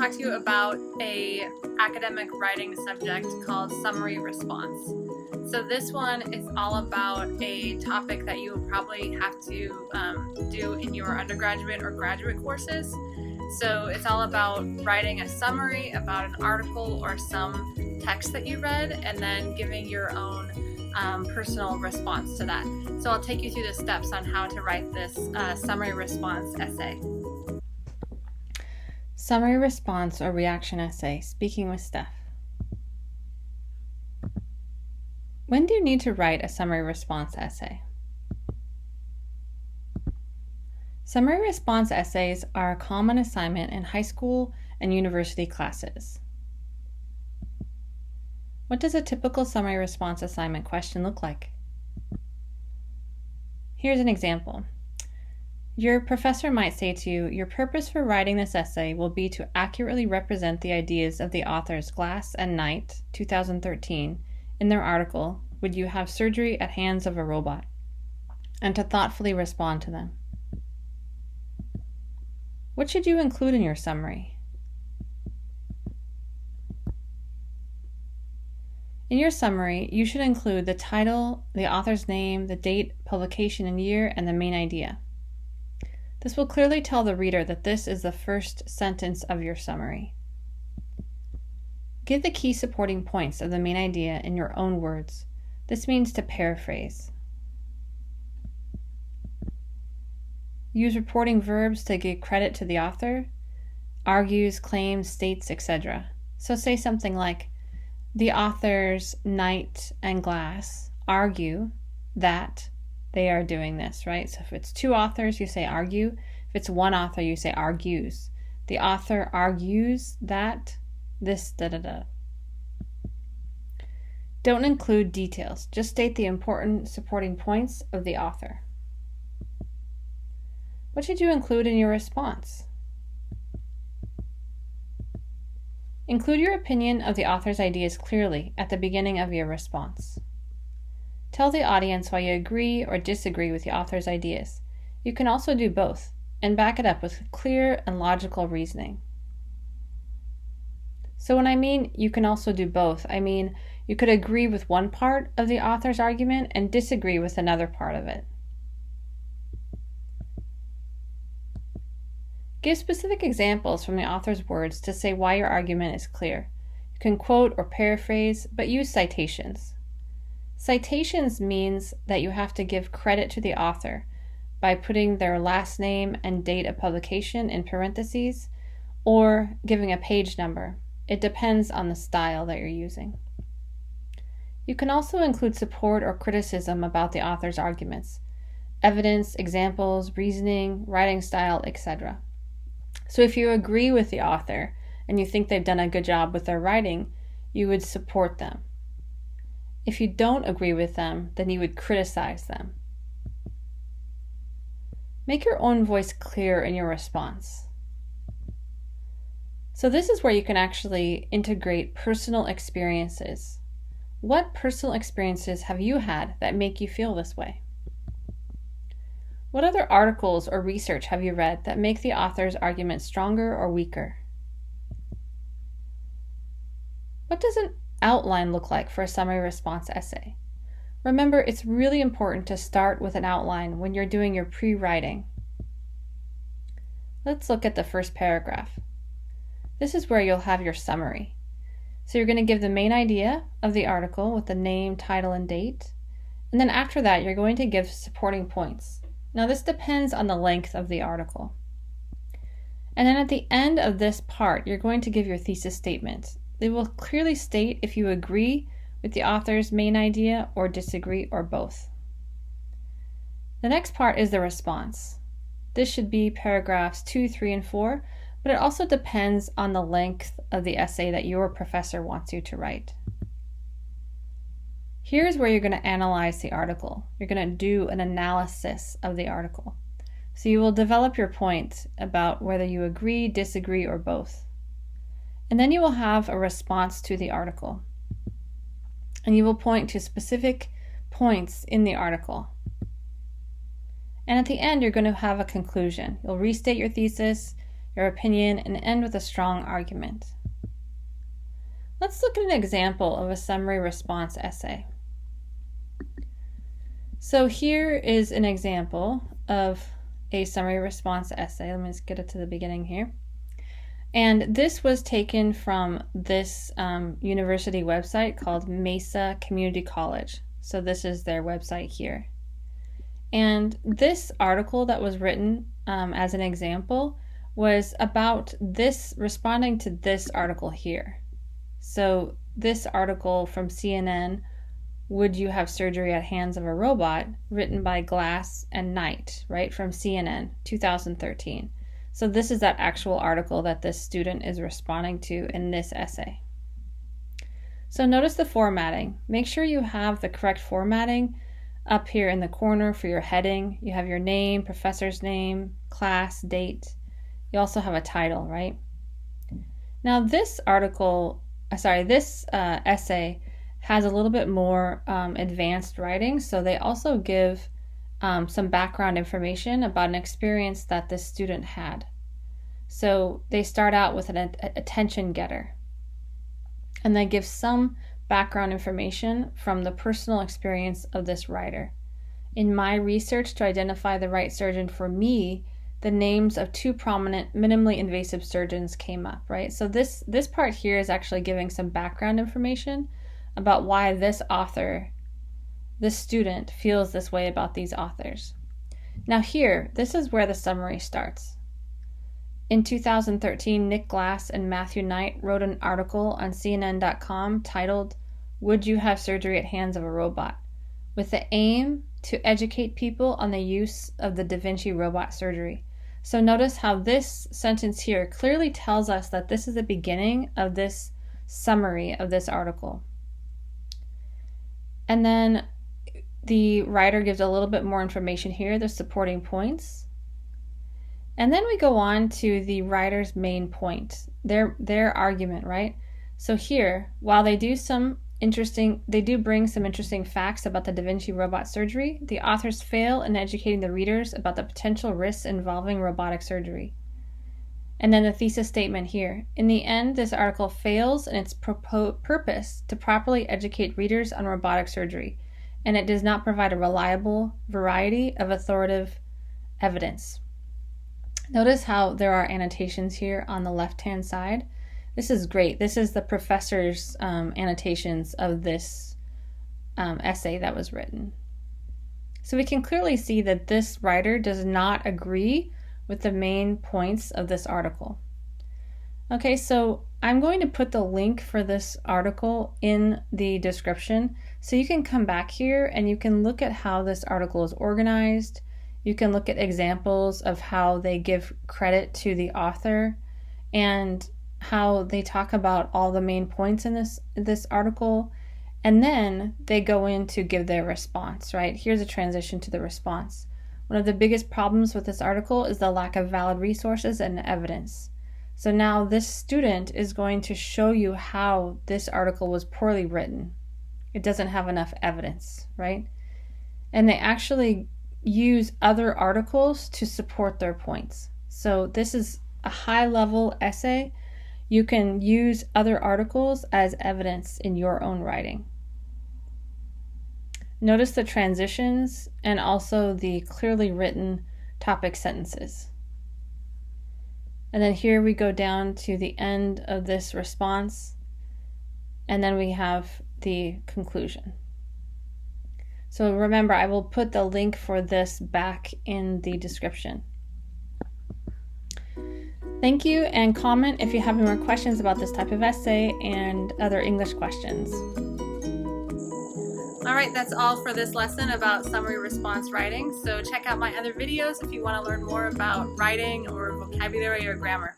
talk to you about a academic writing subject called summary response. So this one is all about a topic that you will probably have to do in your undergraduate or graduate courses. So it's all about writing a summary about an article or some text that you read and then giving your own personal response to that. So I'll take you through the steps on how to write this summary response essay. Summary response or reaction essay, speaking with Steph. When do you need to write a summary response essay? Summary response essays are a common assignment in high school and university classes. What does a typical summary response assignment question look like? Here's an example. Your professor might say to you, your purpose for writing this essay will be to accurately represent the ideas of the authors Glass and Knight, 2013, in their article, Would You Have Surgery at Hands of a Robot? And to thoughtfully respond to them. What should you include in your summary? In your summary, you should include the title, the author's name, the date, publication and year, and the main idea. This will clearly tell the reader that this is the first sentence of your summary. Give the key supporting points of the main idea in your own words. This means to paraphrase. Use reporting verbs to give credit to the author, argues, claims, states, etc. So say something like, the authors Knight and Glass argue that they are doing this, right? So if it's two authors, you say argue. If it's one author, you say argues. The author argues that this da-da-da. Don't include details. Just state the important supporting points of the author. What should you include in your response? Include your opinion of the author's ideas clearly at the beginning of your response. Tell the audience why you agree or disagree with the author's ideas. You can also do both, and back it up with clear and logical reasoning. So when I mean you can also do both, I mean you could agree with one part of the author's argument and disagree with another part of it. Give specific examples from the author's words to say why your argument is clear. You can quote or paraphrase, but use citations. Citations means that you have to give credit to the author by putting their last name and date of publication in parentheses or giving a page number. It depends on the style that you're using. You can also include support or criticism about the author's arguments, evidence, examples, reasoning, writing style, etc. So if you agree with the author and you think they've done a good job with their writing, you would support them. If you don't agree with them, then you would criticize them. Make your own voice clear in your response. So this is where you can actually integrate personal experiences. What personal experiences have you had that make you feel this way? What other articles or research have you read that make the author's argument stronger or weaker? What does an outline look like for a summary response essay? Remember, it's really important to start with an outline when you're doing your pre-writing. Let's look at the first paragraph. This is where you'll have your summary. So you're going to give the main idea of the article with the name, title, and date. And then after that, you're going to give supporting points. Now this depends on the length of the article. And then at the end of this part, you're going to give your thesis statement. They will clearly state if you agree with the author's main idea or disagree or both. The next part is the response. This should be paragraphs 2, 3, and 4, but it also depends on the length of the essay that your professor wants you to write. Here's where you're going to analyze the article. You're going to do an analysis of the article. So you will develop your point about whether you agree, disagree, or both. And then you will have a response to the article. And you will point to specific points in the article. And at the end, you're going to have a conclusion. You'll restate your thesis. your opinion, and end with a strong argument. Let's look at an example of a summary response essay. So here is an example of a summary response essay. Let me just get it to the beginning here. And this was taken from this university website called Mesa Community College. So this is their website here. And this article that was written as an example was about this, responding to this article here. So this article from CNN, Would You Have Surgery at Hands of a Robot, written by Glass and Knight, right, from CNN, 2013. So this is that actual article that this student is responding to in this essay. So notice the formatting. Make sure you have the correct formatting up here in the corner for your heading. You have your name, professor's name, class, date. You also have a title, right? Now this essay has a little bit more advanced writing, so they also give some background information about an experience that this student had. So they start out with an attention getter, and they give some background information from the personal experience of this writer. In my research to identify the right surgeon for me, the names of 2 prominent minimally invasive surgeons came up, right? So this part here is actually giving some background information about why this student feels this way about these authors. Now here, this is where the summary starts. In 2013, Nick Glass and Matthew Knight wrote an article on CNN.com titled, Would You Have Surgery at Hands of a Robot?, with the aim to educate people on the use of the Da Vinci robot surgery. So notice how this sentence here clearly tells us that this is the beginning of this summary of this article. And then the writer gives a little bit more information here, the supporting points. And then we go on to the writer's main point, their argument, right? So here, while they do bring some interesting facts about the Da Vinci robot surgery, the authors fail in educating the readers about the potential risks involving robotic surgery. And then the thesis statement here. In the end, this article fails in its purpose to properly educate readers on robotic surgery, and it does not provide a reliable variety of authoritative evidence. Notice how there are annotations here on the left-hand side. This is great. This is the professor's annotations of this essay that was written. So we can clearly see that this writer does not agree with the main points of this article. Okay, so I'm going to put the link for this article in the description, so you can come back here and you can look at how this article is organized. You can look at examples of how they give credit to the author and how they talk about all the main points in this article, and then they go in to give their response, right? Here's a transition to the response. One of the biggest problems with this article is the lack of valid resources and evidence. So now this student is going to show you how this article was poorly written. It doesn't have enough evidence, right? And they actually use other articles to support their points. So this is a high-level essay. You can use other articles as evidence in your own writing. Notice the transitions and also the clearly written topic sentences. And then here we go down to the end of this response, and then we have the conclusion. So remember, I will put the link for this back in the description. Thank you, and comment if you have any more questions about this type of essay and other English questions. All right, that's all for this lesson about summary response writing. So check out my other videos if you want to learn more about writing or vocabulary or grammar.